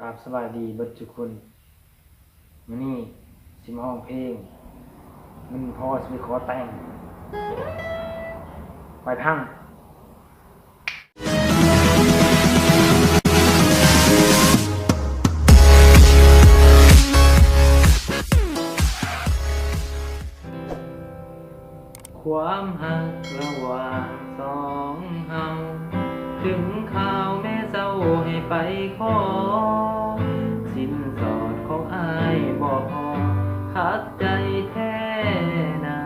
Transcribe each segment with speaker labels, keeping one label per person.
Speaker 1: กราบสวัสดีเบิดทุกคนมื้อนี้สิมาร้องเพลงมันพอสิไปขอแต่งไปพังความหักระหว่างสองเฮาถึงข่าวแม่เจ้าให้ไปขอสินสอดของอ้ายบ่พอคัดใจแท้นา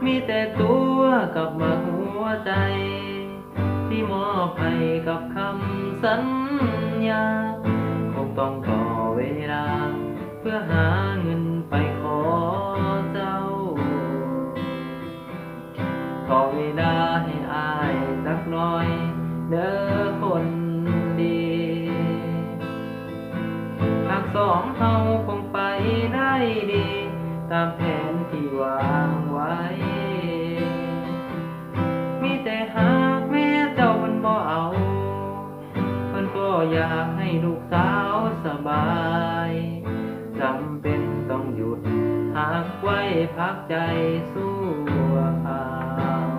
Speaker 1: มีแต่ตัวกับมาหัวใจที่มอบให้กับคำสัญญาคงต้องต่อเวลาเพื่อหาเงินไปขอเจ้าขอเวลาให้อายสักหน่อยเด้อคนดีหากสองเฮาคงไปได้ดีตามแผนที่วางไว้มีแต่หากแม่เจ้ามันบ่เอามันก็อยากให้ลูกสาวสบายจำเป็นต้องหยุดหักไว้พักใจสู้ข่าว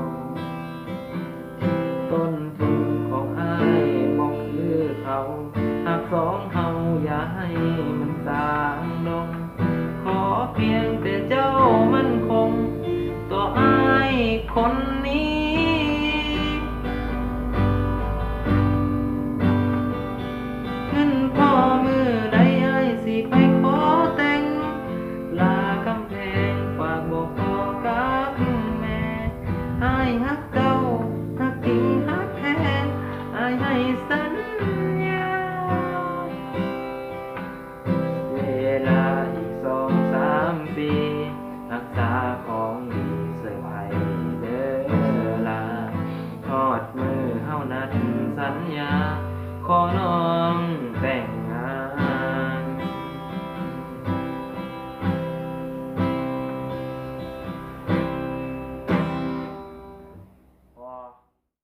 Speaker 1: ต้นทุนของอ้ายบอกคือเขาหากสองเฮาอย่าให้มันสร้างลงขอเพียงแต่เจ้ามันคงต่ออ้ายคนนี้เงินพ่อมือใดอ้ายสิไปขอแต่งลากำแพงฝากบอกพ่อกับแม่อ้ายฮักเจ้าฮักจริงฮักแท้อ้ายให้สัญญาเวลาอีก2-3 ปีรักษาของดีเสื้อผ้าเด้อลาทอดมือเฮานัดสัญญาขอน้องแต่ง